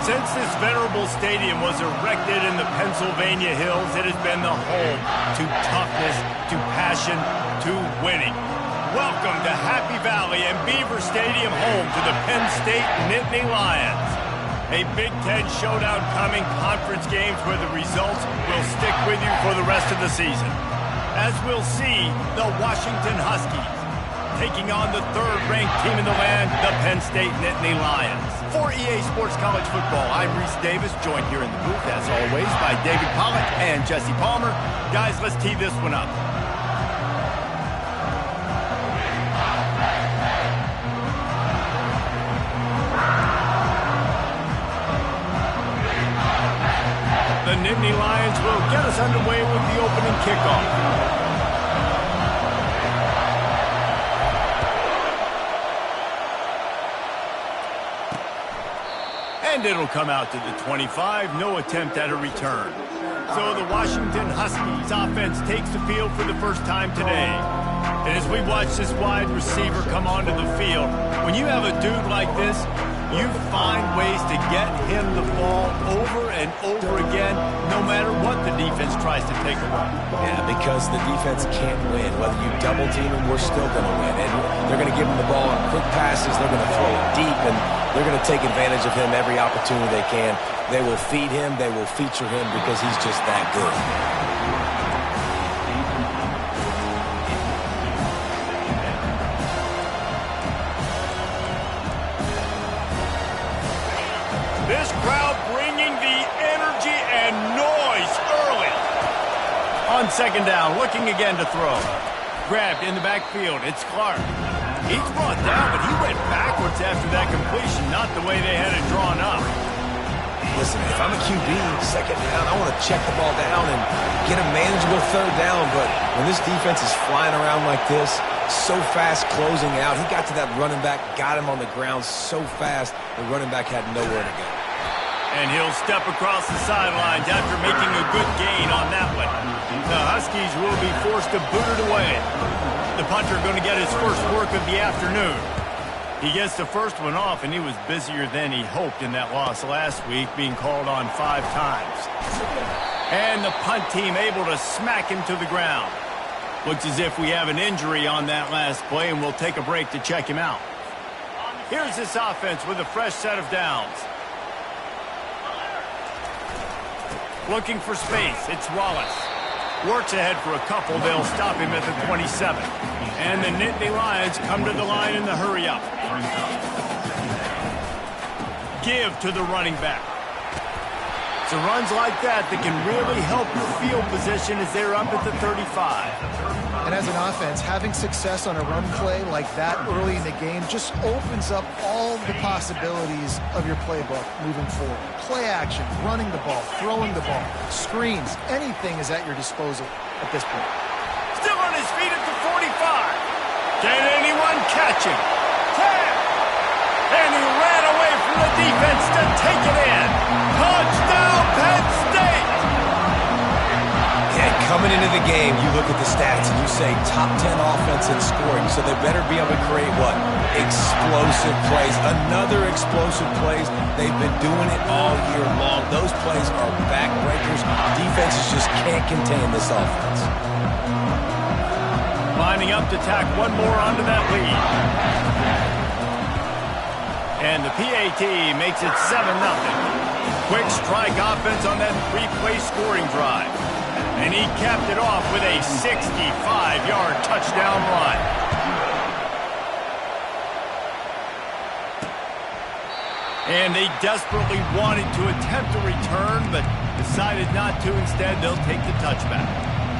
Since this venerable stadium was erected in the Pennsylvania Hills, it has been the home to toughness, to passion, to winning. Welcome to Happy Valley and Beaver Stadium, home to the Penn State Nittany Lions. A Big Ten showdown coming, conference games where the results will stick with you for the rest of the season. As we'll see, the Washington Huskies taking on the third-ranked team in the land, the Penn State Nittany Lions. For EA Sports College Football, I'm Reese Davis, joined here in the booth, as always, by David Pollack and Jesse Palmer. Guys, let's tee this one up. The Nittany Lions will get us underway with the opening kickoff. And it'll come out to the 25, no attempt at a return. So the Washington Huskies offense takes the field for the first time today. And as we watch this wide receiver come onto the field, when you have a dude like this, you find ways to get him the ball over and over again, no matter what the defense tries to take away. Yeah, because the defense can't win. Whether you double team him, we're still going to win. And they're going to give him the ball on quick passes. They're going to throw it deep, and they're going to take advantage of him every opportunity they can. They will feed him. They will feature him because he's just that good. This crowd bringing the energy and noise early. On second down, looking again to throw. Grabbed in the backfield, it's Clark. He's brought down, but he went backwards after that completion, not the way they had it drawn up. Listen, if I'm a QB, second down, I want to check the ball down and get a manageable third down, but when this defense is flying around like this, so fast closing out, he got to that running back, got him on the ground so fast, the running back had nowhere to go. And he'll step across the sidelines after making a good gain on that one. The Huskies will be forced to boot it away. The punter going to get his first work of the afternoon. He gets the first one off, and he was busier than he hoped in that loss last week, being called on 5 times. And the punt team able to smack him to the ground. Looks as if we have an injury on that last play, and we'll take a break to check him out. Here's this offense with a fresh set of downs. Looking for space, it's Wallace. Works ahead for a couple, they'll stop him at the 27. And the Nittany Lions come to the line in the hurry-up. Give to the running back. It's runs like that can really help your field position as they're up at the 35. And as an offense, having success on a run play like that early in the game just opens up all the possibilities of your playbook moving forward. Play action, running the ball, throwing the ball, screens, anything is at your disposal at this point. Still on his feet at the 45. Can anyone catch him? 10. And he ran away from the defense to take it in. Touchdown, Penn State! And coming into the game, you look at the stats and you say top 10 offense in scoring, so they better be able to create what? Explosive plays. Another explosive plays. They've been doing it all year long. Those plays are backbreakers. Defenses just can't contain this offense. Lining up to tack one more onto that lead. And the PAT makes it 7-0. Quick strike offense on that 3-play scoring drive. And he capped it off with a 65-yard touchdown run. And they desperately wanted to attempt a return, but decided not to. Instead, they'll take the touchback.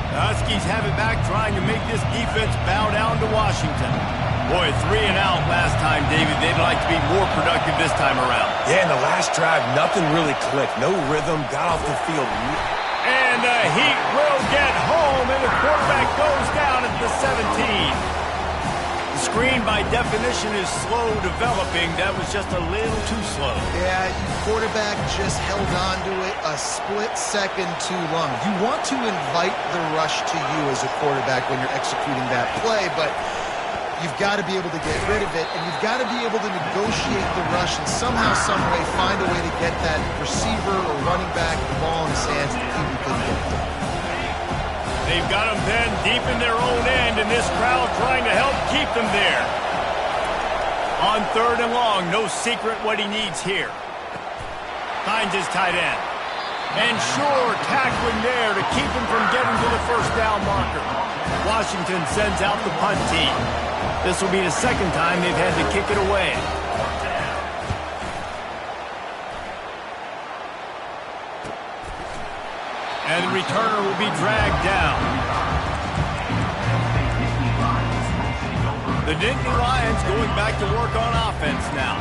The Huskies have it back, trying to make this defense bow down to Washington. Boy, 3 and out last time, David. They'd like to be more productive this time around. Yeah, in the last drive, nothing really clicked. No rhythm, got off the field. And the Heat will get home, and the quarterback goes down at the 17. The screen, by definition, is slow developing. That was just a little too slow. Yeah, quarterback just held on to it a split second too long. You want to invite the rush to you as a quarterback when you're executing that play, but you've got to be able to get rid of it, and you've got to be able to negotiate the rush and somehow, some way, find a way to get that receiver or running back the ball in his hands that the QB couldn't get it. They've got them then deep in their own end, and this crowd trying to help keep them there. On 3rd and long, no secret what he needs here. Finds his tight end. And sure, tackling there to keep him from getting to the first down marker. Washington sends out the punt team. This will be the second time they've had to kick it away. And the returner will be dragged down. The Nittany Lions going back to work on offense now.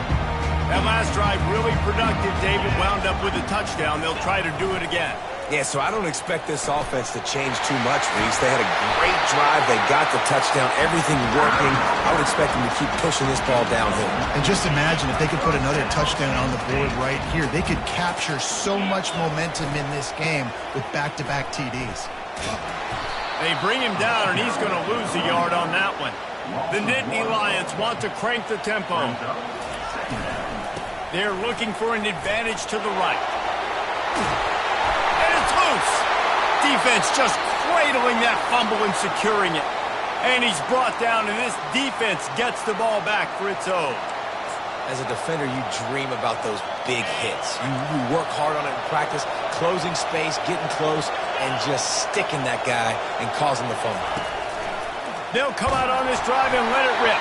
That last drive really productive. David wound up with a touchdown. They'll try to do it again. Yeah, so I don't expect this offense to change too much, Reese. They had a great drive. They got the touchdown. Everything working. I would expect them to keep pushing this ball downhill. And just imagine if they could put another touchdown on the board right here. They could capture so much momentum in this game with back-to-back TDs. They bring him down, and he's going to lose a yard on that one. The Nittany Lions want to crank the tempo. They're looking for an advantage to the right. And it's loose. Defense just cradling that fumble and securing it. And he's brought down, and this defense gets the ball back for its own. As a defender, you dream about those big hits. You work hard on it in practice, closing space, getting close, and just sticking that guy and causing the fumble. They'll come out on this drive and let it rip.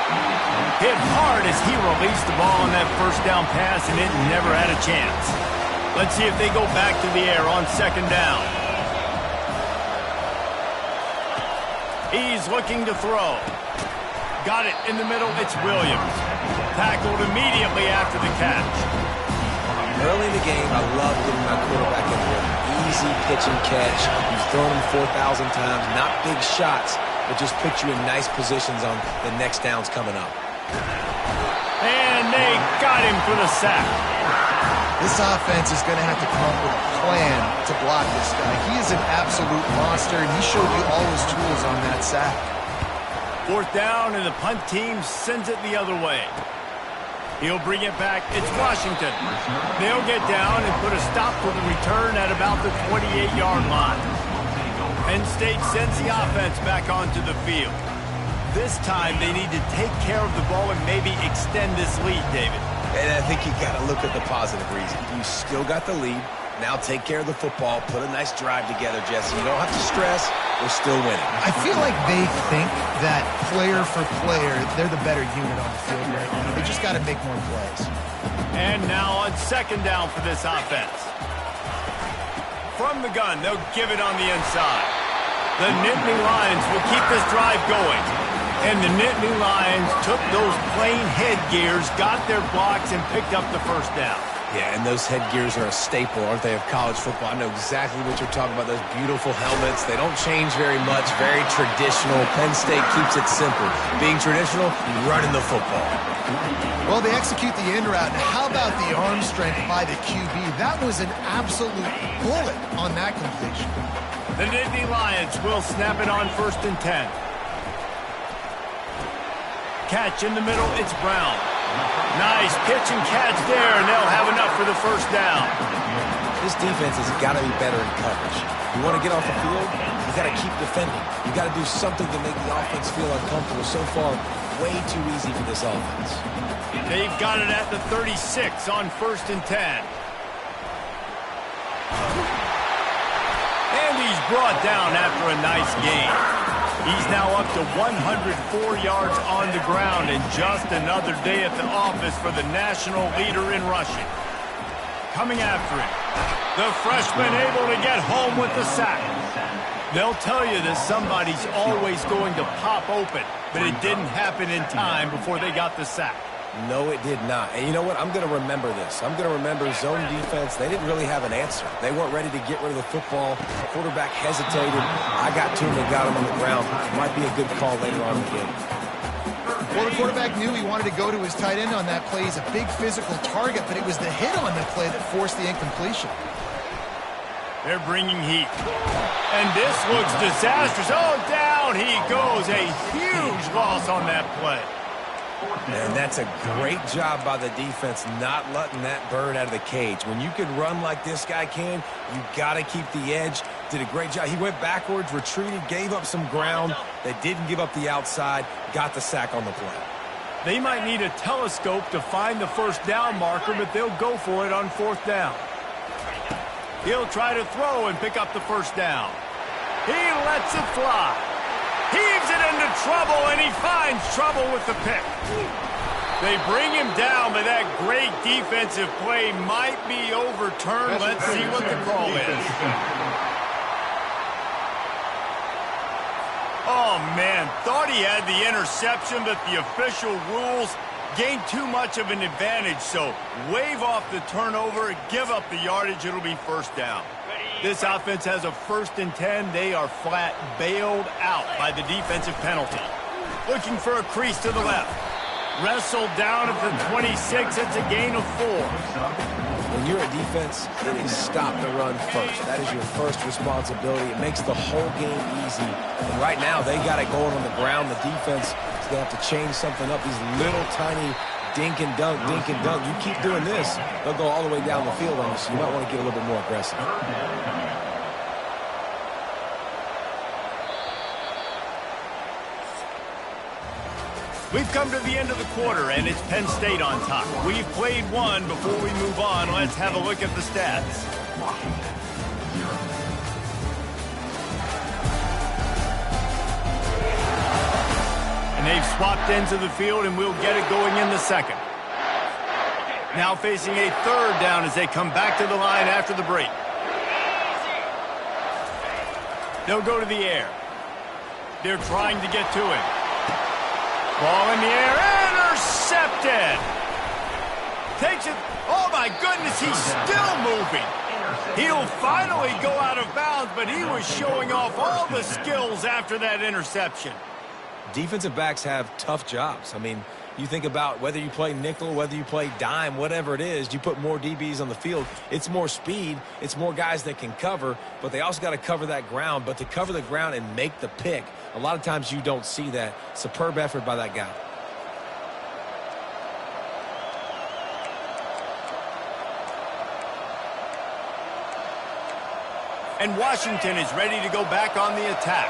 Hit hard as he released the ball on that first down pass, and it never had a chance. Let's see if they go back to the air on 2nd down. He's looking to throw. Got it in the middle. It's Williams. Tackled immediately after the catch. Early in the game, I love getting my quarterback in there. Easy pitch and catch. You've thrown him 4,000 times. Not big shots, but just put you in nice positions on the next downs coming up. And they got him for the sack. This offense is going to have to come up with a plan to block this guy. He is an absolute monster, and he showed you all his tools on that sack. 4th down, and the punt team sends it the other way. He'll bring it back. It's Washington. They'll get down and put a stop to the return at about the 28-yard line. Penn State sends the offense back onto the field. This time, they need to take care of the ball and maybe extend this lead, David. And I think you got to look at the positive reason. You still got the lead. Now take care of the football. Put a nice drive together, Jesse. You don't have to stress. We're still winning. I feel like they think that player for player, they're the better unit on the field right now. They just got to make more plays. And now on 2nd down for this offense. From the gun, they'll give it on the inside. The Nittany Lions will keep this drive going. And the Nittany Lions took those plain headgears, got their blocks, and picked up the first down. Yeah, and those headgears are a staple, aren't they, of college football? I know exactly what you're talking about, those beautiful helmets. They don't change very much, very traditional. Penn State keeps it simple. Being traditional, running the football. Well, they execute the in route, and how about the arm strength by the QB? That was an absolute bullet on that completion. The Nittany Lions will snap it on 1st and 10. Catch in the middle, it's Brown. Nice pitch and catch there, and they'll have enough for the first down. This defense has got to be better in coverage. You want to get off the field, you got to keep defending. You got to do something to make the offense feel uncomfortable. So far, way too easy for this offense. They've got it at the 36 on 1st and 10. And he's brought down after a nice gain. He's now up to 104 yards on the ground, and just another day at the office for the national leader in rushing. Coming after him, the freshman able to get home with the sack. They'll tell you that somebody's always going to pop open, but it didn't happen in time before they got the sack. No, it did not. And you know what? I'm going to remember this. I'm going to remember zone defense. They didn't really have an answer. They weren't ready to get rid of the football. The quarterback hesitated. I got to him and got him on the ground. Might be a good call later on in the game. Well, the quarterback knew he wanted to go to his tight end on that play. He's a big physical target, but it was the hit on the play that forced the incompletion. They're bringing heat. And this looks disastrous. Oh, down down he goes. A huge loss on that play. And that's a great job by the defense not letting that bird out of the cage. When you can run like this guy can, you got to keep the edge. Did a great job. He went backwards, retreated, gave up some ground. They didn't give up the outside, got the sack on the play. They might need a telescope to find the first down marker, but they'll go for it on 4th down. He'll try to throw and pick up the first down. He lets it fly. Heaves it into trouble, and he finds trouble with the pick. They bring him down, but that great defensive play might be overturned. Let's see what the call is. Oh, man, thought he had the interception, but the official rules gained too much of an advantage, so wave off the turnover, give up the yardage, it'll be first down. This offense has a 1st and 10. They are flat bailed out by the defensive penalty. Looking for a crease to the left. Wrestled down at the 26. It's a gain of 4. When you're a defense, it is stop the run first. That is your first responsibility. It makes the whole game easy. And right now, they got it going on the ground. The defense is going to have to change something up. These little tiny dink and dunk, dink and dunk. You keep doing this, they'll go all the way down the field on you, so you might want to get a little bit more aggressive. We've come to the end of the quarter, and it's Penn State on top. We've played one. Before we move on, let's have a look at the stats. And they've swapped ends of the field, and we'll get it going in the second. Now facing a 3rd down as they come back to the line after the break. They'll go to the air. They're trying to get to him. Ball in the air, intercepted. Takes it, oh my goodness, he's still moving. He'll finally go out of bounds, but he was showing off all the skills after that interception. Defensive backs have tough jobs. I mean, you think about whether you play nickel, whether you play dime, whatever it is, you put more DBs on the field. It's more speed. It's more guys that can cover, but they also got to cover that ground. But to cover the ground and make the pick, a lot of times you don't see that. Superb effort by that guy. And Washington is ready to go back on the attack.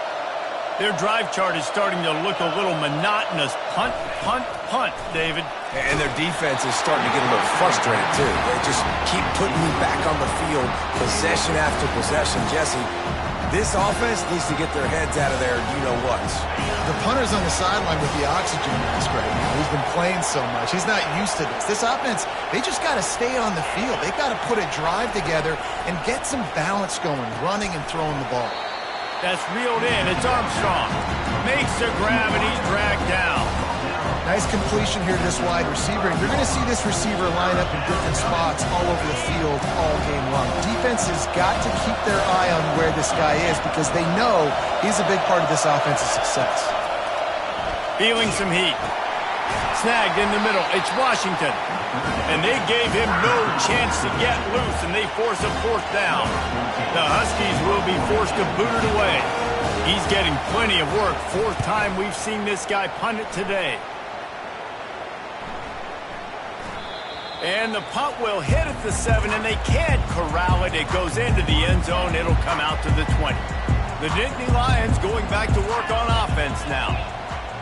Their drive chart is starting to look a little monotonous. Punt, punt, punt, David. And their defense is starting to get a little frustrated, too. They just keep putting me back on the field, possession after possession. Jesse, this offense needs to get their heads out of there, you-know-what. The punter's on the sideline with the oxygen mask right now. He's been playing so much. He's not used to this. This offense, they just got to stay on the field. They've got to put a drive together and get some balance going, running and throwing the ball. That's reeled in. It's Armstrong. Makes the grab, and he's dragged down. Nice completion here to this wide receiver. You're going to see this receiver line up in different spots all over the field all game long. Defense has got to keep their eye on where this guy is because they know he's a big part of this offense's success. Feeling some heat. Snagged in the middle. It's Washington. And they gave him no chance to get loose, and they force a 4th down. The Huskies will be forced to boot it away. He's getting plenty of work. 4th time we've seen this guy punt it today. And the punt will hit at the 7, and they can't corral it. It goes into the end zone. It'll come out to the 20. The Nittany Lions going back to work on offense now.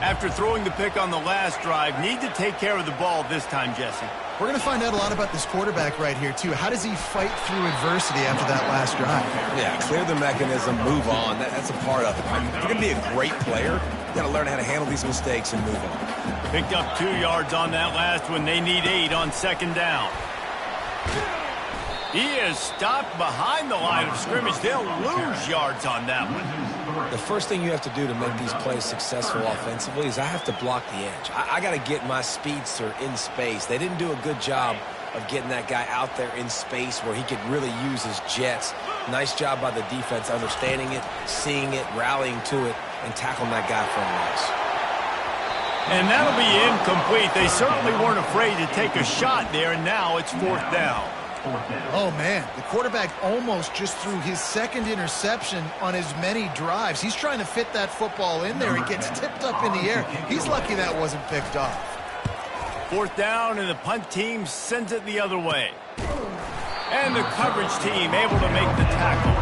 After throwing the pick on the last drive, need to take care of the ball this time, Jesse. We're going to find out a lot about this quarterback right here, too. How does he fight through adversity after that last drive? Yeah, clear the mechanism, move on. That's a part of it. If you're going to be a great player, you got to learn how to handle these mistakes and move on. Picked up 2 yards on that last one. They need 8 on 2nd down. He is stopped behind the line of scrimmage. They'll lose yards on that one. The first thing you have to do to make these plays successful offensively is I have to block the edge. I got to get my speedster in space. They didn't do a good job of getting that guy out there in space where he could really use his jets. Nice job by the defense understanding it, seeing it, rallying to it, and tackling that guy for a loss. And that'll be incomplete. They certainly weren't afraid to take a shot there, and now it's 4th down. Oh, man, the quarterback almost just threw his second interception on as many drives. He's trying to fit that football in there. It gets tipped up in the air. He's lucky that wasn't picked off. Fourth down, and the punt team sends it the other way. And the coverage team able to make the tackle.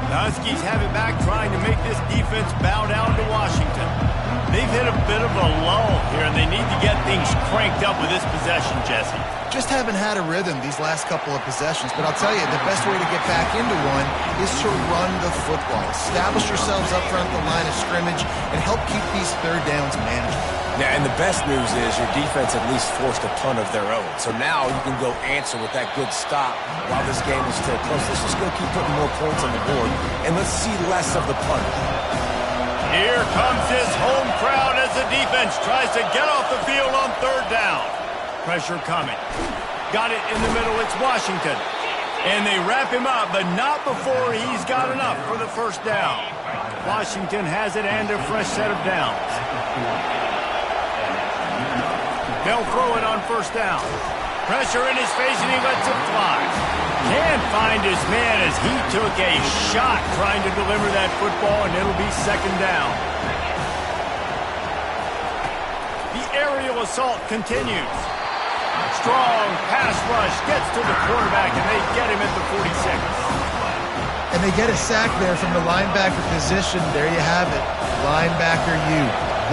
The Huskies have it back, trying to make this defense bow down to Washington. They've hit a bit of a lull here, and they need to get things cranked up with this possession, Jesse. Just haven't had a rhythm these last couple of possessions, but I'll tell you, the best way to get back into one is to run the football. Establish yourselves up front the line of scrimmage and help keep these third downs manageable. Yeah, and the best news is your defense at least forced a punt of their own. So now you can go answer with that good stop while this game is still close. Let's just go keep putting more points on the board, and let's see less of the punt. Here comes this home crowd as the defense tries to get off the field on third down. Pressure coming. Got it in the middle. It's Washington. And they wrap him up, but not before he's got enough for the first down. Washington has it and a fresh set of downs. They'll throw it on first down. Pressure in his face, and he lets it fly. Can't find his man as he took a shot trying to deliver that football, and it'll be second down. The aerial assault continues. Strong pass rush gets to the quarterback, and they get him at the 46. And they get a sack there from the linebacker position. There you have it. Linebacker U.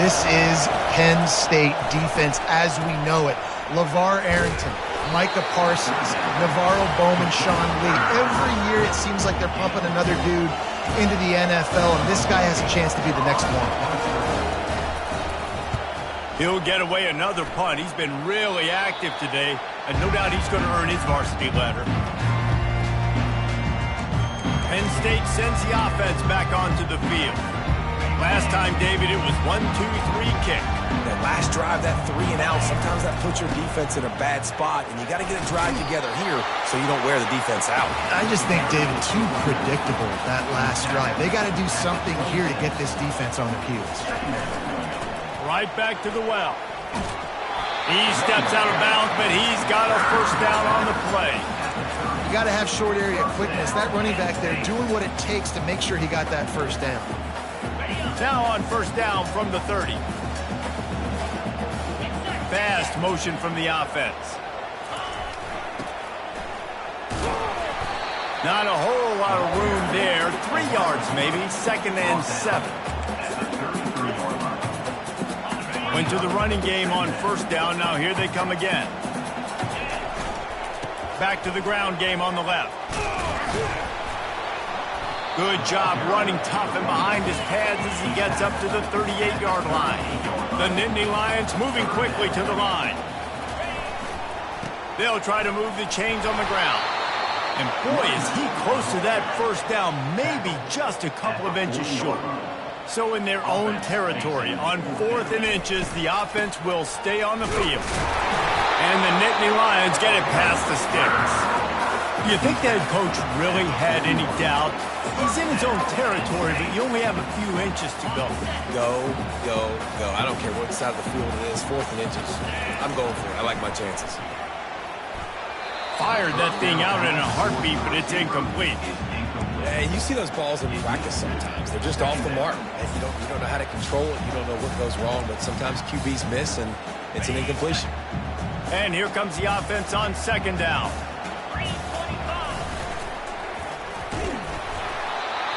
This is Penn State defense as we know it. LeVar Arrington, Micah Parsons, Navarro Bowman, Sean Lee. Every year it seems like they're pumping another dude into the NFL, and this guy has a chance to be the next one. He'll get away another punt. He's been really active today, and no doubt he's going to earn his varsity letter. Penn State sends the offense back onto the field. Last time, David, it was 1-2-3 kick. That last drive, that 3 and out, sometimes that puts your defense in a bad spot, and you got to get a drive together here so you don't wear the defense out. I just think, David, too predictable that last drive. They got to do something here to get this defense on their heels. Right back to the well. He steps out of bounds, but he's got a first down on the play. You got to have short area quickness. That running back there doing what it takes to make sure he got that first down. Now on first down from the 30. Fast motion from the offense. Not a whole lot of room there. 3 yards maybe. Second and 7. Went to the running game on first down. Now here they come again. Back to the ground game on the left. Good job running tough and behind his pads as he gets up to the 38-yard line. The Nittany Lions moving quickly to the line. They'll try to move the chains on the ground. And boy, is he close to that first down, maybe just a couple of inches short. So in their own territory, on 4th and inches, the offense will stay on the field. And the Nittany Lions get it past the sticks. Do you think that coach really had any doubt? He's in his own territory, but you only have a few inches to go. Go, go, go. I don't care what side of the field it is, 4th and inches. I'm going for it. I like my chances. Fired that thing out in a heartbeat, but it's incomplete. Yeah, you see those balls in practice sometimes. They're just off the mark. You don't know how to control it. You don't know what goes wrong, but sometimes QBs miss, and it's an incompletion. And here comes the offense on second down.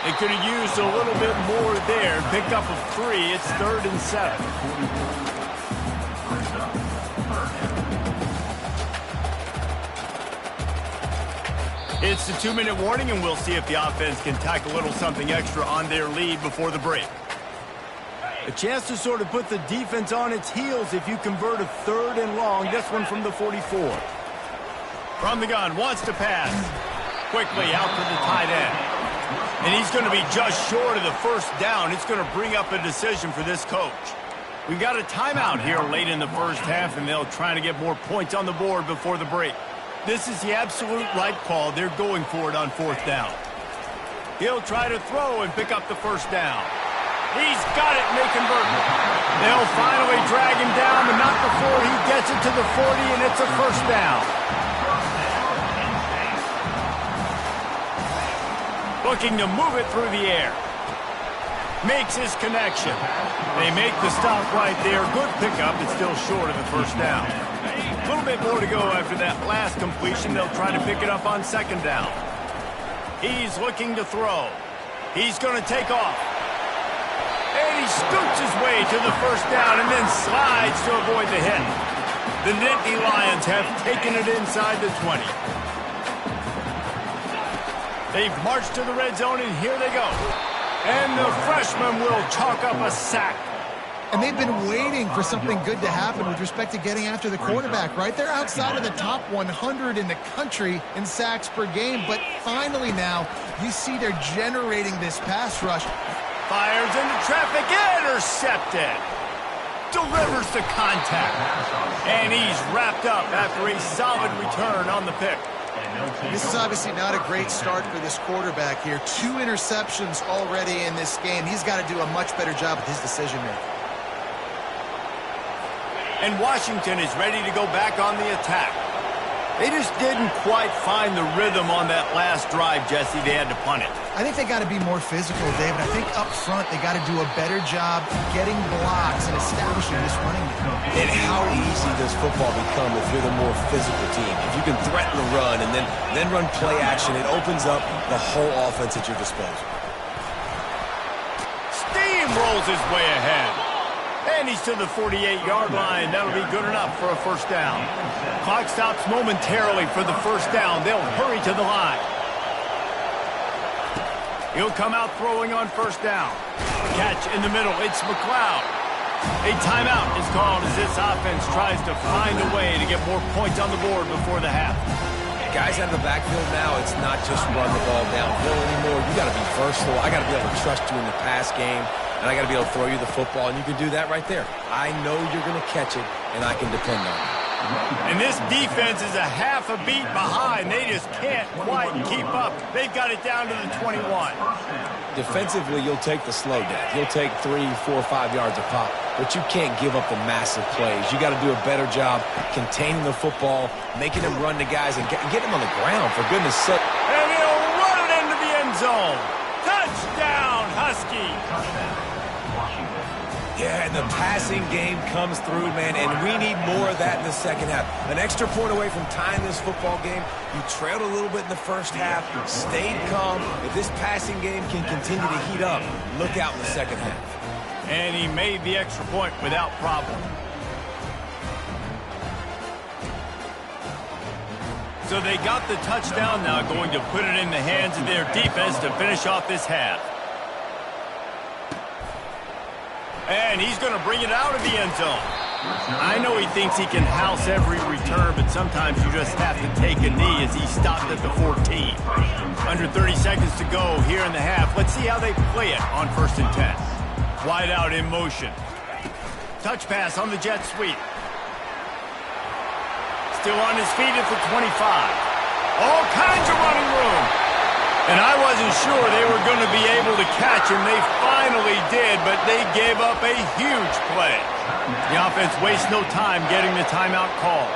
They could have used a little bit more there. Pick up of 3. It's 3rd and 7. It's the 2-minute warning, and we'll see if the offense can tack a little something extra on their lead before the break. A chance to sort of put the defense on its heels if you convert a 3rd and long. This one from the 44. From the gun, wants to pass. Quickly out to the tight end. And he's going to be just short of the first down. It's going to bring up a decision for this coach. We've got a timeout here late in the first half, and they'll try to get more points on the board before the break. This is the absolute right call. They're going for it on 4th down. He'll try to throw and pick up the first down. He's got it, and they convert. They'll finally drag him down, but not before he gets it to the 40, and it's a first down. Looking to move it through the air. Makes his connection. They make the stop right there. Good pickup. It's still short of the first down. A little bit more to go after that last completion. They'll try to pick it up on second down. He's looking to throw. He's going to take off. And he scoots his way to the first down and then slides to avoid the hit. The Nittany Lions have taken it inside the 20. They've marched to the red zone, and here they go. And the freshman will chalk up a sack. And they've been waiting for something good to happen with respect to getting after the quarterback, right? They're outside of the top 100 in the country in sacks per game, but finally now you see they're generating this pass rush. Fires into traffic, intercepted. Delivers the contact. And he's wrapped up after a solid return on the pick. This is obviously not a great start for this quarterback here. 2 interceptions already in this game. He's got to do a much better job with his decision-making. And Washington is ready to go back on the attack. They just didn't quite find the rhythm on that last drive, Jesse. They had to punt it. I think they got to be more physical, David. I think up front they got to do a better job getting blocks and establishing this running game. And how easy does football become if you're the more physical team? If you can threaten the run and then run play action, it opens up the whole offense at your disposal. Steamrolls his way ahead. And he's to the 48-yard line. That'll be good enough for a first down. Clock stops momentarily for the first down. They'll hurry to the line. He'll come out throwing on first down. Catch in the middle. It's McLeod. A timeout is called as this offense tries to find a way to get more points on the board before the half. Guys out of the backfield now, it's not just run the ball downhill anymore. You got to be versatile. I got to be able to trust you in the pass game, and I got to be able to throw you the football, and you can do that right there. I know you're going to catch it, and I can depend on it. And this defense is a half a beat behind. They just can't quite keep up. They've got it down to the 21. Defensively, you'll take the slow down. You'll take 3, 4, 5 yards a pop, but you can't give up the massive plays. You got to do a better job containing the football, making them run to guys, and get them on the ground, for goodness sake. And he'll run it into the end zone. Touchdown, Huskies. Yeah, and the passing game comes through, man, and we need more of that in the second half. An extra point away from tying this football game. You trailed a little bit in the first half, stayed calm. If this passing game can continue to heat up, look out in the second half. And he made the extra point without problem. So they got the touchdown now, going to put it in the hands of their defense to finish off this half. And he's going to bring it out of the end zone. I know he thinks he can house every return, but sometimes you just have to take a knee as he stopped at the 14. Under 30 seconds to go here in the half. Let's see how they play it on 1st and 10. Wide out in motion. Touch pass on the jet sweep. Still on his feet at the 25. All kinds of running room. And I wasn't sure they were going to be able to catch him. They finally did, but they gave up a huge play. The offense wastes no time getting the timeout call.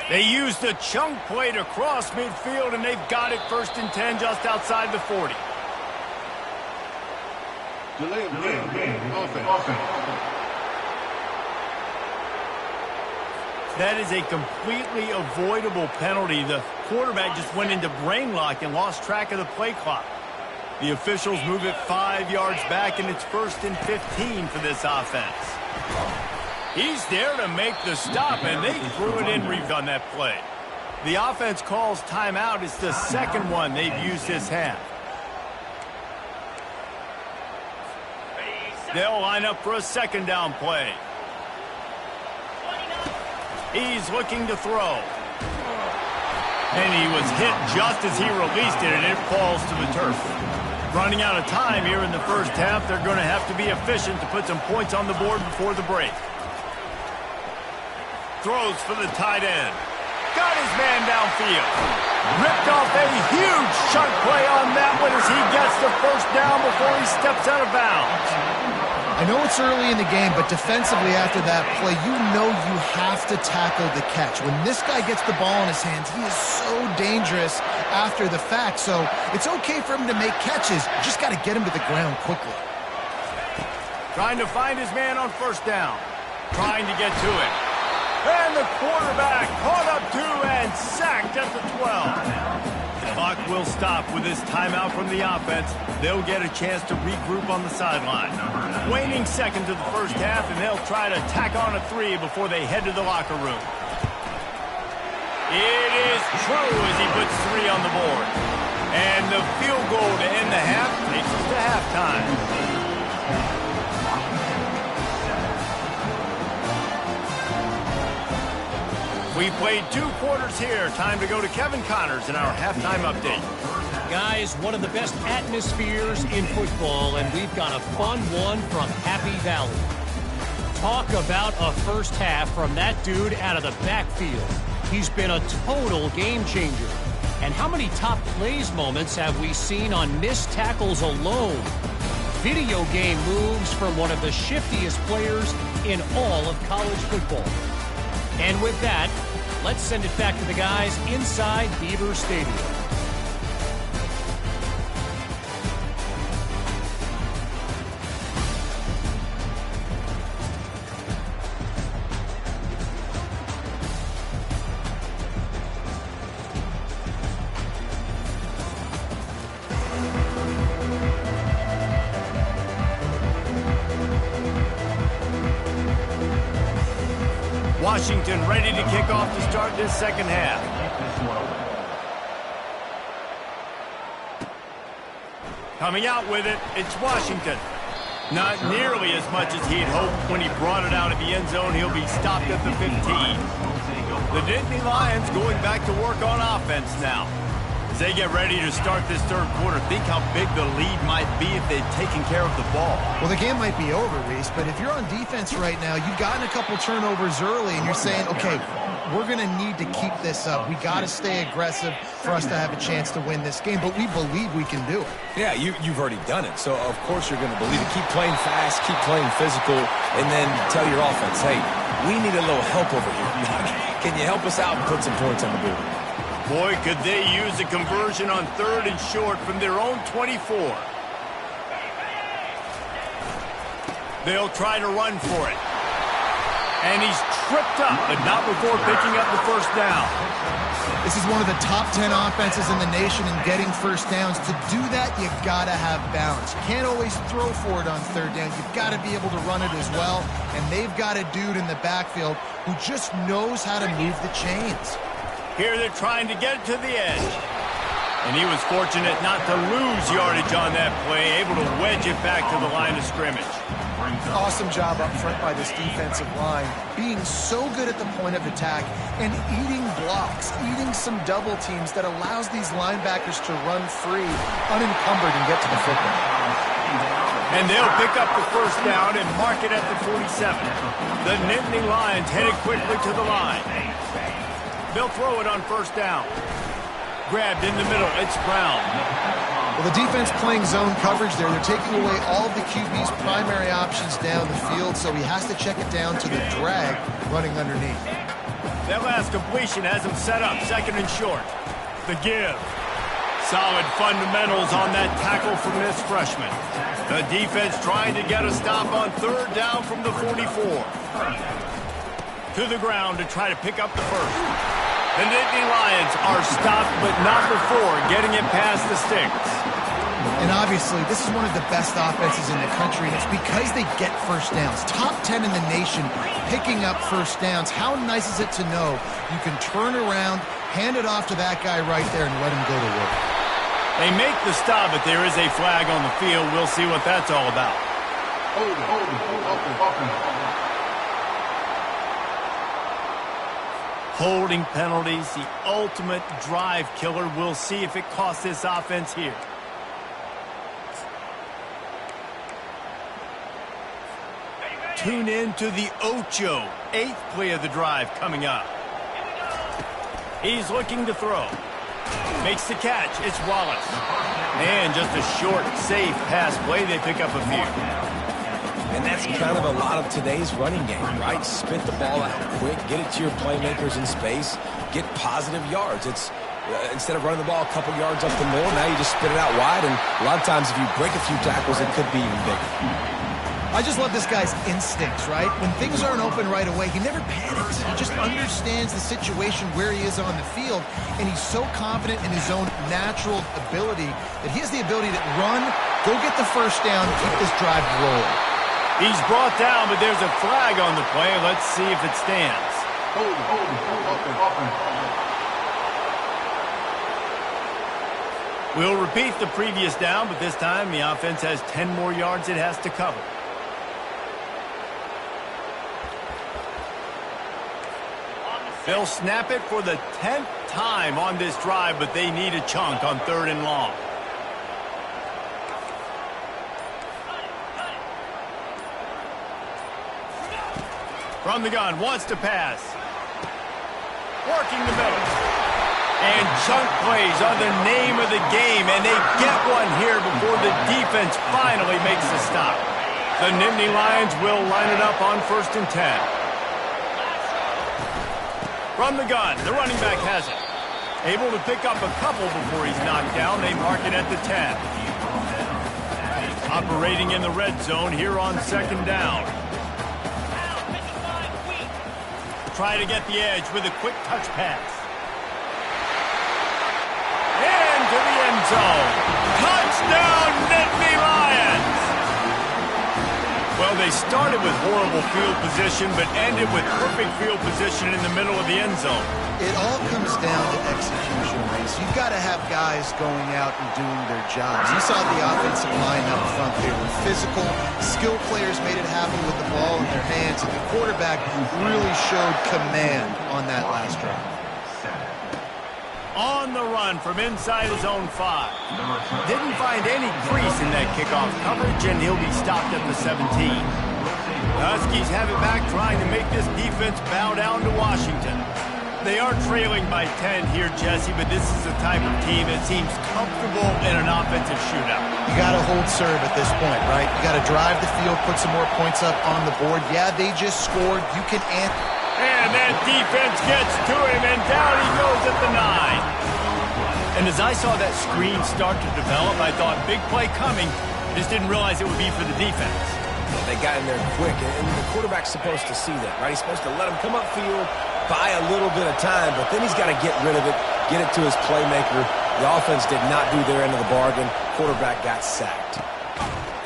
They used a chunk play to cross midfield, and they've got it 1st and 10 just outside the 40. Delay of game. Offense. That is a completely avoidable penalty. The quarterback just went into brain lock and lost track of the play clock. The officials move it 5 yards back, and it's 1st and 15 for this offense. He's there to make the stop, and they threw it in on that play. The offense calls timeout. It's the second one they've used this half. They'll line up for a second down play. He's looking to throw. And he was hit just as he released it, and it falls to the turf. Running out of time here in the first half, they're going to have to be efficient to put some points on the board before the break. Throws for the tight end. Got his man downfield. Ripped off a huge chunk play on that one as he gets the first down before he steps out of bounds. I know it's early in the game, but defensively after that play, you know you have to tackle the catch. When this guy gets the ball in his hands, he is so dangerous after the fact. So it's okay for him to make catches. You just got to get him to the ground quickly. Trying to find his man on first down. Trying to get to it. And the quarterback caught up to and sacked at the 12. The clock will stop with this timeout from the offense. They'll get a chance to regroup on the sideline. Waning seconds of the first half, and they'll try to tack on a 3 before they head to the locker room. It is true as he puts 3 on the board. And the field goal to end the half takes us to halftime. We played 2 quarters here. Time to go to Kevin Connors in our halftime update. Guys, one of the best atmospheres in football, and we've got a fun one from Happy Valley. Talk about a first half from that dude out of the backfield. He's been a total game changer. And how many top plays moments have we seen on missed tackles alone? Video game moves from one of the shiftiest players in all of college football. And with that, let's send it back to the guys inside Beaver Stadium. Washington ready to kick off to start this second half. Coming out with it, it's Washington. Not nearly as much as he'd hoped when he brought it out of the end zone. He'll be stopped at the 15. The Nittany Lions going back to work on offense now. As they get ready to start this third quarter, think how big the lead might be if they'd taken care of the ball. Well, the game might be over, Reese, but if you're on defense right now, you've gotten a couple turnovers early, and you're saying, okay, we're going to need to keep this up. We got to stay aggressive for us to have a chance to win this game, but we believe we can do it. Yeah, you've already done it, so of course you're going to believe it. Keep playing fast, keep playing physical, and then tell your offense, hey, we need a little help over here. Can you help us out and put some points on the board? Boy, could they use a conversion on 3rd and short from their own 24. They'll try to run for it. And he's tripped up, but not before picking up the first down. This is one of the top 10 offenses in the nation in getting first downs. To do that, you got to have balance. You can't always throw for it on 3rd down. You've got to be able to run it as well. And they've got a dude in the backfield who just knows how to move the chains. Here they're trying to get it to the edge. And he was fortunate not to lose yardage on that play, able to wedge it back to the line of scrimmage. Awesome job up front by this defensive line, being so good at the point of attack and eating blocks, eating some double teams that allows these linebackers to run free, unencumbered, and get to the football. And they'll pick up the first down and mark it at the 47. The Nittany Lions headed quickly to the line. They'll throw it on first down. Grabbed in the middle, it's Brown. Well, the defense playing zone coverage there. They're taking away all of the QB's primary options down the field, so he has to check it down to the drag running underneath. That last completion has him set up, 2nd and short. The give. Solid fundamentals on that tackle from this freshman. The defense trying to get a stop on 3rd down from the 44. To the ground to try to pick up the first. The Nittany Lions are stopped, but not before getting it past the sticks. And obviously, this is one of the best offenses in the country, and it's because they get first downs. Top 10 in the nation picking up first downs. How nice is it to know you can turn around, hand it off to that guy right there, and let him go to work? They make the stop, but there is a flag on the field. We'll see what that's all about. Holding penalties, the ultimate drive killer. We'll see if it costs this offense here. tune in to the Ocho. 8th play of the drive coming up. He's looking to throw. Makes the catch. It's Wallace. And just a short, safe pass play. They pick up a few. And that's kind of a lot of today's running game, right? Spit the ball out quick, get it to your playmakers in space, get positive yards. It's instead of running the ball a couple yards up the middle, now you just spit it out wide, and a lot of times if you break a few tackles, it could be even bigger. I just love this guy's instincts, right? When things aren't open right away, he never panics. He just understands the situation where he is on the field, and he's so confident in his own natural ability that he has the ability to run, go get the first down, keep this drive rolling. He's brought down, but there's a flag on the play. Let's see if it stands. We'll repeat the previous down, but this time the offense has 10 more yards it has to cover. They'll snap it for the 10th time on this drive, but they need a chunk on 3rd and long. From the gun, wants to pass. Working the middle. And chunk plays are the name of the game, and they get one here before the defense finally makes a stop. The Nittany Lions will line it up on 1st and 10. From the gun, the running back has it. Able to pick up a couple before he's knocked down. They mark it at the 10. Operating in the red zone here on 2nd down. Try to get the edge with a quick touch pass. Into the end zone. Touchdown, Nittany Lions! Well, they started with horrible field position, but ended with perfect field position in the middle of the end zone. It all comes down to execution, Reese. You've got to have guys going out and doing their jobs. You saw the offensive line up front. They were physical. Skill players made it happen with the ball in their hands, and the quarterback really showed command on that last drive. On the run from inside his own 5. Didn't find any crease in that kickoff coverage, and he'll be stopped at the 17. Huskies have it back, trying to make this defense bow down to Washington. They are trailing by 10 here, Jesse, but this is the type of team that seems comfortable in an offensive shootout. You got to hold serve at this point, right? You got to drive the field, put some more points up on the board. Yeah, they just scored. You can answer. And that defense gets to him, and down he goes at the 9. And as I saw that screen start to develop, I thought, big play coming. I just didn't realize it would be for the defense. They got in there quick, and the quarterback's supposed to see that, right? He's supposed to let him come upfield, buy a little bit of time, but then he's got to get rid of it, get it to his playmaker. The offense did not do their end of the bargain. Quarterback got sacked.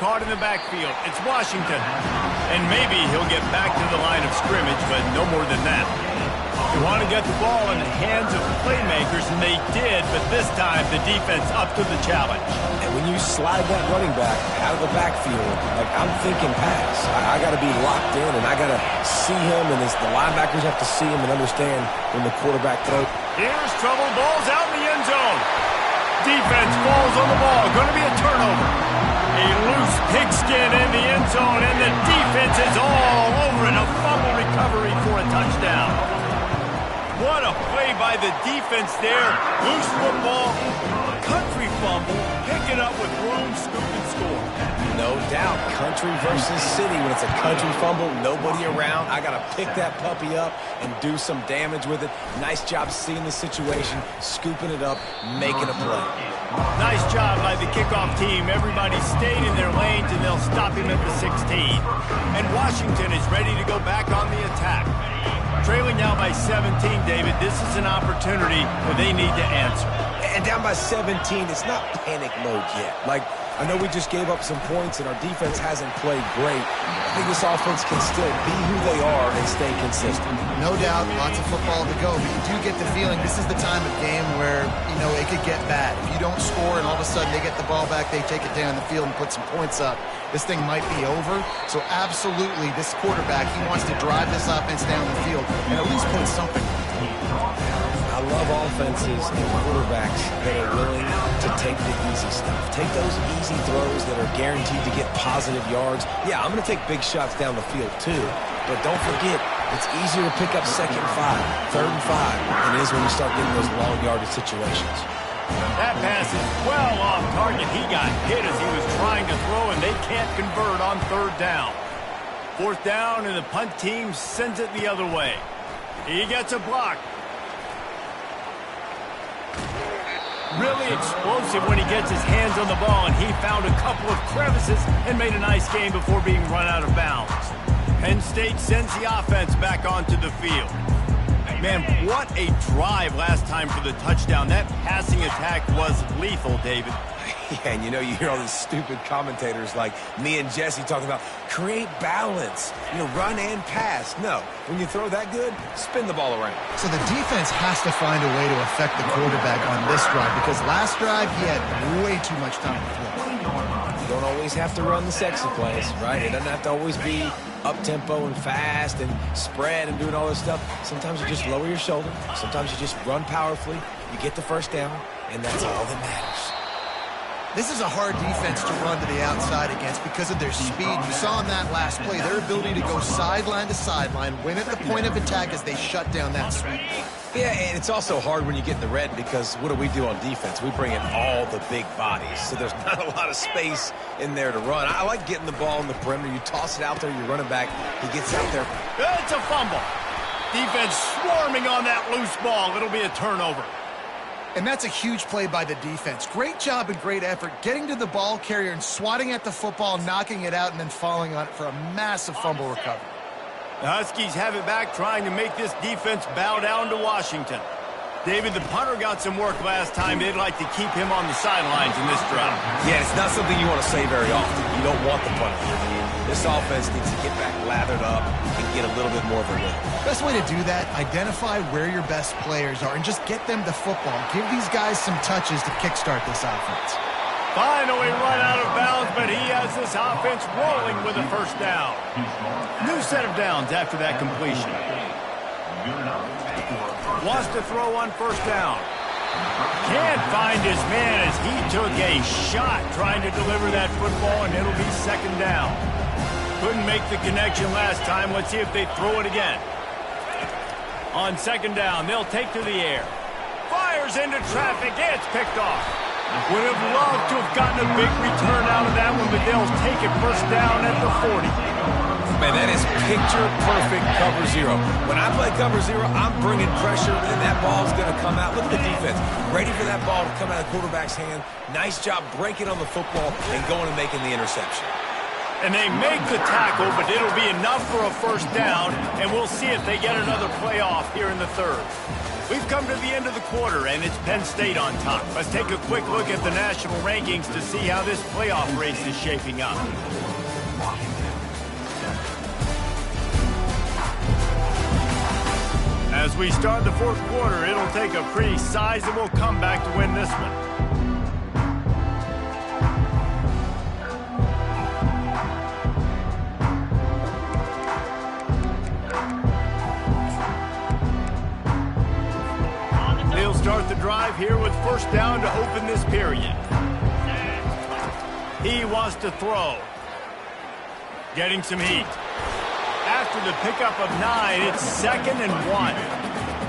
Caught in the backfield. It's Washington. And maybe he'll get back to the line of scrimmage, but no more than that. They want to get the ball in the hands of the playmakers, and they did, but this time the defense up to the challenge. And when you slide that running back out of the backfield, like I'm thinking pass. I got to be locked in, and I got to see him, and the linebackers have to see him and understand when the quarterback throws. Here's trouble. Ball's out in the end zone. Defense falls on the ball. Going to be a turnover. A loose pigskin in the end zone, and the defense is all over it. A fumble recovery for a touchdown. What a play by the defense there. Loose football, country fumble, pick it up with room, scoop and score. No doubt, country versus city. When it's a country fumble, nobody around. I got to pick that puppy up and do some damage with it. Nice job seeing the situation, scooping it up, making a play. Nice job by the kickoff team. Everybody stayed in their lanes, and they'll stop him at the 16. And Washington is ready to go back on the attack. Trailing now by 17, David. This is an opportunity where they need to answer. And down by 17, it's not panic mode yet. Like, I know we just gave up some points, and our defense hasn't played great. I think this offense can still be who they are and stay consistent. No doubt, lots of football to go, but you do get the feeling this is the time of game where, you know, it could get bad. If you don't score and all of a sudden they get the ball back, they take it down the field and put some points up, this thing might be over. So absolutely, this quarterback, he wants to drive this offense down the field and at least put something. I love offenses and quarterbacks that are willing to take the easy stuff. Take those easy throws that are guaranteed to get positive yards. Yeah, I'm going to take big shots down the field too, but don't forget, it's easier to pick up 2nd and 5, 3rd and 5 than it is when you start getting those long yardage situations. That pass is well off target. He got hit as he was trying to throw, and they can't convert on 3rd down. 4th down, and the punt team sends it the other way. He gets a block. Really explosive when he gets his hands on the ball, and he found a couple of crevices and made a nice game before being run out of bounds. Penn State sends the offense back onto the field. Man, what a drive last time for the touchdown. That passing attack was lethal, David. Yeah, and you hear all these stupid commentators like me and Jesse talking about create balance, run and pass. No, when you throw that good, spin the ball around. So the defense has to find a way to affect the quarterback on this drive because last drive he had way too much time to throw. You don't always have to run the sexy plays, right? It doesn't have to always be up-tempo and fast and spread and doing all this stuff. Sometimes you just lower your shoulder. Sometimes you just run powerfully. You get the 1st down, and that's all that matters. This is a hard defense to run to the outside against because of their speed. You saw in that last play their ability to go sideline to sideline, win at the point of attack as they shut down that sweep. Yeah, and it's also hard when you get in the red because what do we do on defense? We bring in all the big bodies, so there's not a lot of space in there to run. I like getting the ball in the perimeter. You toss it out there, you're running back, he gets out there. It's a fumble. Defense swarming on that loose ball. It'll be a turnover. And that's a huge play by the defense. Great job and great effort getting to the ball carrier and swatting at the football, knocking it out, and then falling on it for a massive fumble recovery. The Huskies have it back, trying to make this defense bow down to Washington. David, the punter got some work last time. They'd like to keep him on the sidelines in this drive. Yeah, it's not something you want to say very often. You don't want the punter. This offense needs to get back lathered up and get a little bit more of a win. Best way to do that, identify where your best players are and just get them the football. Give these guys some touches to kickstart this offense. Finally run out of bounds, but he has this offense rolling with a 1st down. New set of downs after that completion. Wants to throw on 1st down. Can't find his man as he took a shot trying to deliver that football, and it'll be 2nd down. Couldn't make the connection last time. Let's see if they throw it again. On 2nd down, they'll take to the air. Fires into traffic. It's picked off. Would have loved to have gotten a big return out of that one, but they'll take it 1st down at the 40. Man, that is picture-perfect cover 0. When I play cover 0, I'm bringing pressure, and that ball's going to come out. Look at the defense. Ready for that ball to come out of the quarterback's hand. Nice job breaking on the football and going and making the interception. And they make the tackle, but it'll be enough for a 1st down, and we'll see if they get another playoff here in the 3rd. We've come to the end of the quarter, and it's Penn State on top. Let's take a quick look at the national rankings to see how this playoff race is shaping up. As we start the 4th quarter, it'll take a pretty sizable comeback to win this one. They'll start the drive here with 1st down to open this period. He wants to throw. Getting some heat. After the pickup of 9, it's 2nd and 1.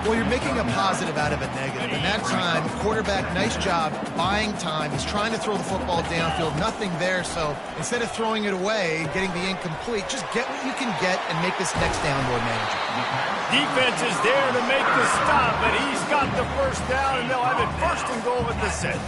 Well, you're making a positive out of a negative. And that time, quarterback, nice job buying time. He's trying to throw the football downfield. Nothing there, so instead of throwing it away, getting the incomplete, just get what you can get and make this next down more manageable. Defense is there to make the stop, but he's got the 1st down, and they'll have it 1st and goal at the 6.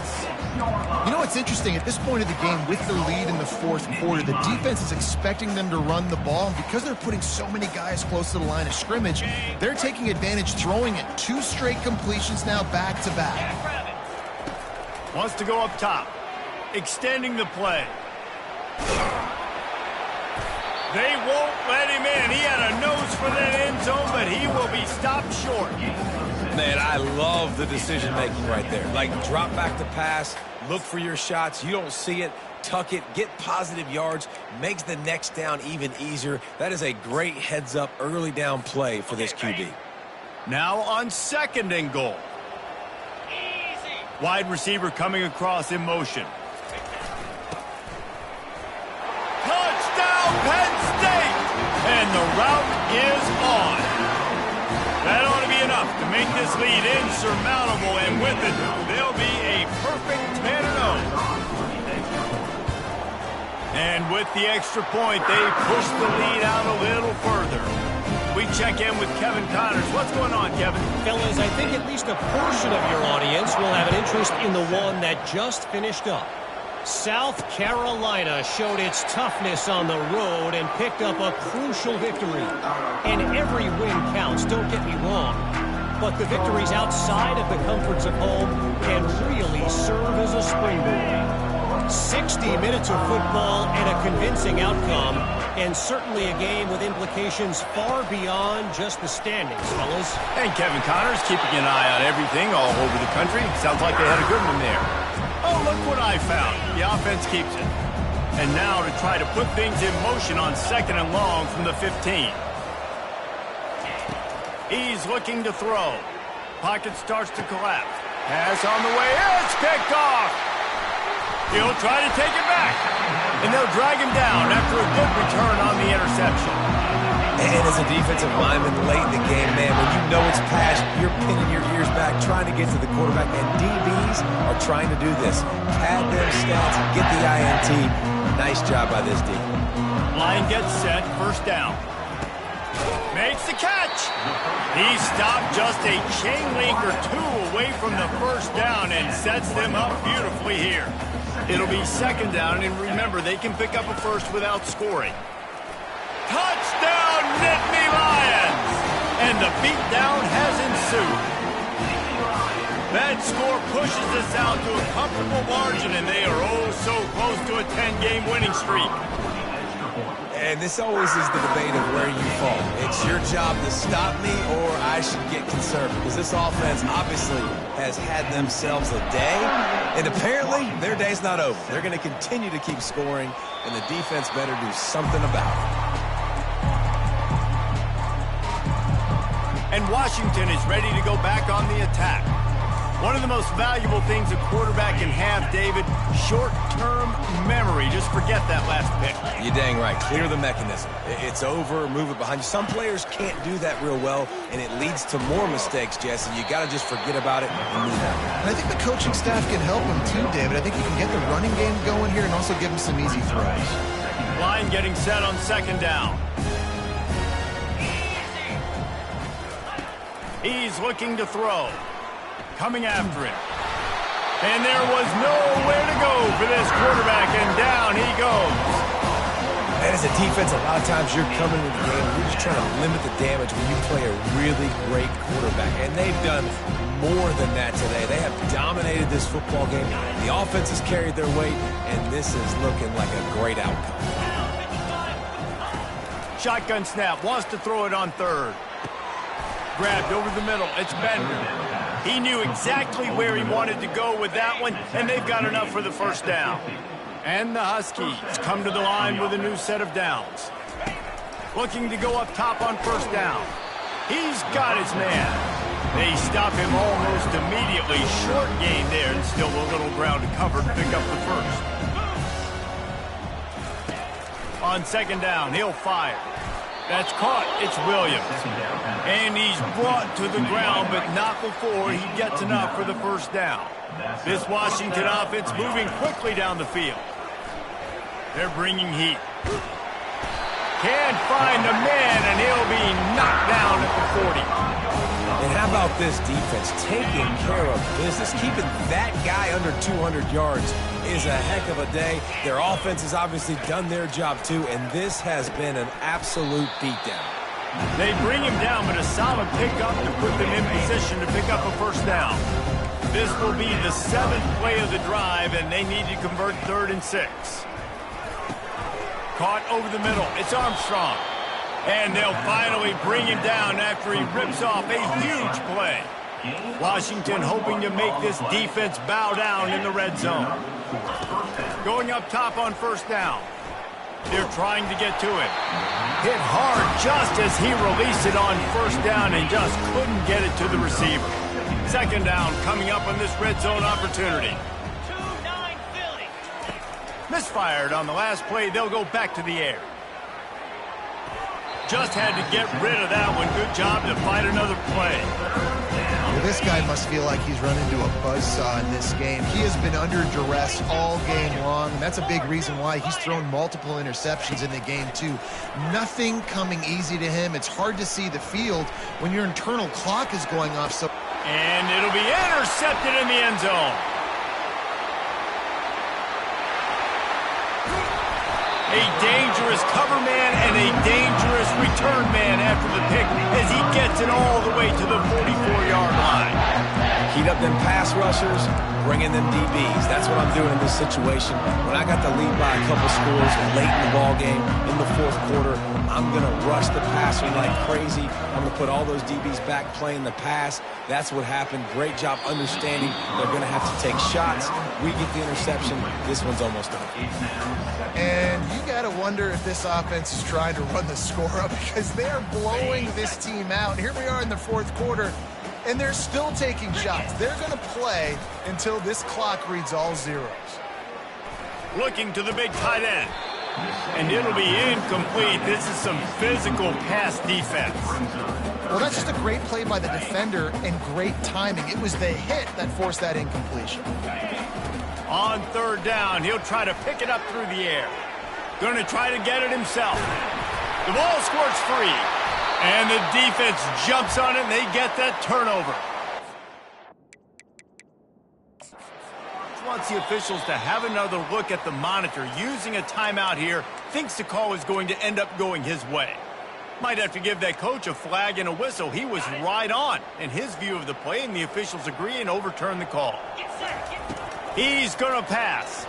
You know what's interesting? At this point of the game, with the lead in the 4th quarter, the defense is expecting them to run the ball. And because they're putting so many guys close to the line of scrimmage, they're taking advantage, throwing it 2 straight completions now back-to-back. Wants to go up top. Extending the play. They won't let him in. He had a nose for that end zone, but he will be stopped short. Man, I love the decision-making right there. Like, drop back to pass, look for your shots. You don't see it, tuck it, get positive yards, makes the next down even easier. That is a great heads-up, early down play for this QB. Now on 2nd and goal. Wide receiver coming across in motion. Touchdown, Penn State! And the route is on. That ought to be enough to make this lead insurmountable, and with it, they'll be a perfect 10-0. And with the extra point, they push the lead out a little further. We check in with Kevin Connors. What's going on, Kevin? Fellas, I think at least a portion of your audience will have an interest in the one that just finished up. South Carolina showed its toughness on the road and picked up a crucial victory. And every win counts, don't get me wrong. But the victories outside of the comforts of home can really serve as a springboard. 60 minutes of football and a convincing outcome, and certainly a game with implications far beyond just the standings, fellas. And Kevin Connors keeping an eye on everything all over the country. Sounds like they had a good one there. Oh, look what I found. The offense keeps it. And now to try to put things in motion on 2nd and long from the 15. He's looking to throw. Pocket starts to collapse. Pass on the way. It's picked off. He'll try to take it back. And they'll drag him down after a good return on the interception. And as a defensive lineman late in the game, man, when you know it's passed, you're pinning your ears back, trying to get to the quarterback. And DBs are trying to do this. Pad them stats, get the INT. Nice job by this D. Line gets set, 1st down. Makes the catch. He stopped just a chain link or two away from the 1st down and sets them up beautifully here. It'll be 2nd down, and remember, they can pick up a first without scoring. Touchdown, Nittany Lions! And the beatdown has ensued. That score pushes us out to a comfortable margin, and they are oh so close to a 10-game winning streak. And this always is the debate of where you fall. It's your job to stop me, or I should get conservative. Because this offense obviously has had themselves a day. And apparently, their day's not over. They're going to continue to keep scoring, and the defense better do something about it. And Washington is ready to go back on the attack. One of the most valuable things a quarterback can have, David, short-term memory. Just forget that last pick. You're dang right. Clear the mechanism. It's over, move it behind you. Some players can't do that real well, and it leads to more mistakes, Jesse. You got to just forget about it and move on. And I think the coaching staff can help him too, David. I think you can get the running game going here and also give him some easy throws. Line getting set on 2nd down. He's looking to throw. Coming after him. And there was nowhere to go for this quarterback, and down he goes. And as a defense, a lot of times you're coming into the game, you're just trying to limit the damage when you play a really great quarterback. And they've done more than that today. They have dominated this football game. The offense has carried their weight, and this is looking like a great outcome. Shotgun snap, wants to throw it on 3rd. Grabbed over the middle, it's Bender. He knew exactly where he wanted to go with that one, and they've got enough for the 1st down. And the Huskies come to the line with a new set of downs. Looking to go up top on 1st down. He's got his man. They stop him almost immediately. Short gain there, and still a little ground to cover to pick up the 1st. On 2nd down, he'll fire. That's caught. It's Williams. And he's brought to the ground, but not before he gets enough for the 1st down. This Washington offense moving quickly down the field. They're bringing heat. Can't find the man, and he'll be knocked down at the 40. And how about this defense taking care of business? Keeping that guy under 200 yards is a heck of a day. Their offense has obviously done their job too, and this has been an absolute beatdown. They bring him down, but a solid pickup to put them in position to pick up a 1st down. This will be the 7th play of the drive, and they need to convert 3rd and 6. Caught over the middle. It's Armstrong. And they'll finally bring him down after he rips off a huge play. Washington hoping to make this defense bow down in the red zone. Going up top on 1st down. They're trying to get to it. Hit hard just as he released it on 1st down and just couldn't get it to the receiver. Second down coming up on this red zone opportunity. Misfired on the last play. They'll go back to the air. Just had to get rid of that one. Good job to fight another play. Well, this guy must feel like he's run into a buzzsaw in this game. He has been under duress all game long, and that's a big reason why he's thrown multiple interceptions in the game, too. Nothing coming easy to him. It's hard to see the field when your internal clock is going off. And it'll be intercepted in the end zone. A dangerous cover man and a dangerous return man after the pick as he gets it all the way to the 44-yard line. Heat up them pass rushers, bring in them DBs. That's what I'm doing in this situation. When I got the lead by a couple scores late in the ball game, in the fourth quarter, I'm going to rush the passer like crazy. I'm going to put all those DBs back playing the pass. That's what happened. Great job understanding they're going to have to take shots. We get the interception. This one's almost done. And you got to wonder if this offense is trying to run the score up because they're blowing this team out. Here we are in the fourth quarter, and they're still taking shots. They're going to play until this clock reads all zeros. Looking to the big tight end. And it'll be incomplete. This is some physical pass defense. Well, that's just a great play by the defender and great timing. It was the hit that forced that incompletion. On third down, he'll try to pick it up through the air. Going to try to get it himself. The ball squirts free. And the defense jumps on it, and they get that turnover. Wants the officials to have another look at the monitor. Using a timeout here, thinks the call is going to end up going his way. Might have to give that coach a flag and a whistle. He was right on in his view of the play, and the officials agree and overturn the call. He's going to pass.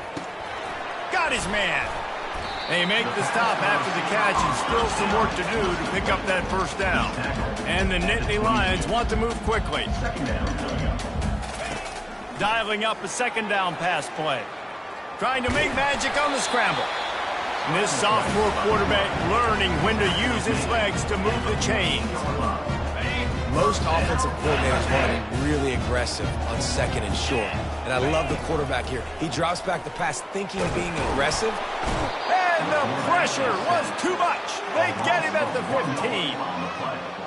Got his man. They make the stop after the catch, and still some work to do to pick up that first down. And the Nittany Lions want to move quickly. Dialing up a second down pass play. Trying to make magic on the scramble. And this sophomore quarterback learning when to use his legs to move the chains. Most offensive coordinators want to be really aggressive on second and short. And I love the quarterback here. He drops back the pass thinking of being aggressive. And the pressure was too much. They get him at the 15.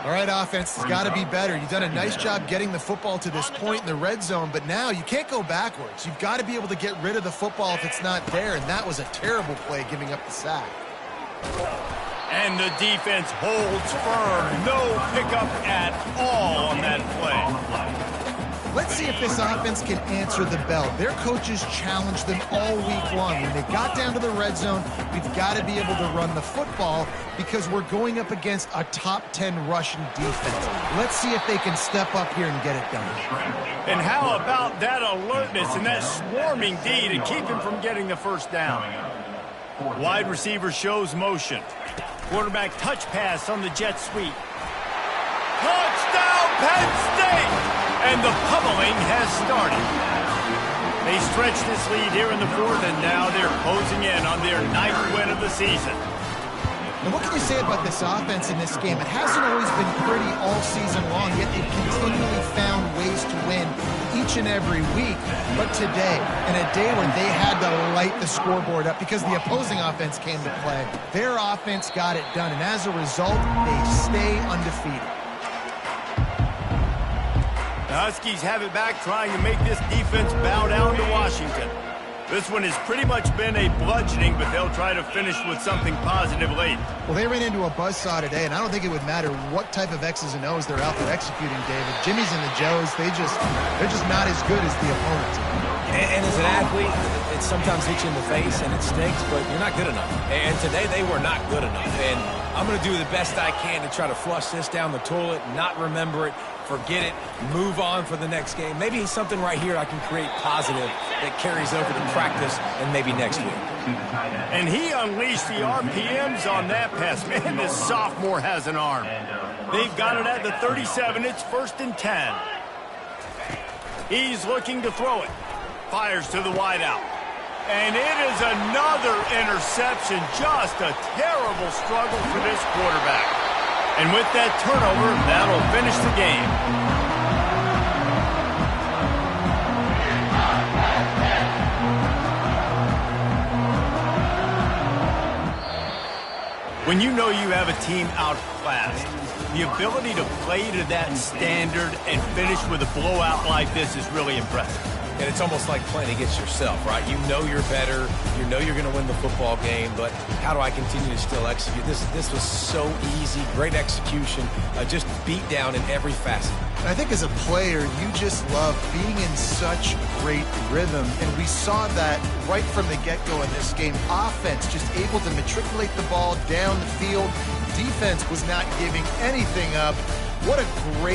All right, offense has got to be better. You've done a nice job getting the football to this point in the red zone, but now you can't go backwards. You've got to be able to get rid of the football if it's not there, and that was a terrible play giving up the sack. And the defense holds firm. No pickup at all on that play. Let's see if this offense can answer the bell. Their coaches challenged them all week long. When they got down to the red zone, we've got to be able to run the football because we're going up against a top 10 rushing defense. Let's see if they can step up here and get it done. And how about that alertness and that swarming D to keep him from getting the first down? Wide receiver shows motion. Quarterback touch pass on the jet sweep. Touchdown, Penn State! And the pummeling has started. They stretch this lead here in the fourth, and now they're closing in on their 9th win of the season. And what can you say about this offense in this game? It hasn't always been pretty all season long, yet they've continually found ways to win each and every week. But today, in a day when they had to light the scoreboard up because the opposing offense came to play, their offense got it done. And as a result, they stay undefeated. The Huskies have it back, trying to make this defense bow down to Washington. This one has pretty much been a bludgeoning, but they'll try to finish with something positive late. Well, they ran into a buzzsaw today, and I don't think it would matter what type of X's and O's they're out there executing, David. Jimmy's and the Joes, they're just not as good as the opponent. And as an athlete, it sometimes hits you in the face and it stinks, but you're not good enough. And today they were not good enough. And I'm going to do the best I can to try to flush this down the toilet, not remember it, forget it, move on for the next game. Maybe something right here I can create positive that carries over to practice and maybe next week. And he unleashed the RPMs on that pass. Man, this sophomore has an arm. They've got it at the 37. It's 1st and 10. He's looking to throw it. Fires to the wideout. And it is another interception. Just a terrible struggle for this quarterback. And with that turnover, that'll finish the game. When you know you have a team outclassed, the ability to play to that standard and finish with a blowout like this is really impressive. And it's almost like playing against yourself, right? You know you're better. You know you're going to win the football game, but how do I continue to still execute? This was so easy, great execution, just beat down in every facet. And I think as a player, you just love being in such great rhythm. And we saw that right from the get-go in this game. Offense just able to matriculate the ball down the field. Defense was not giving anything up. What a great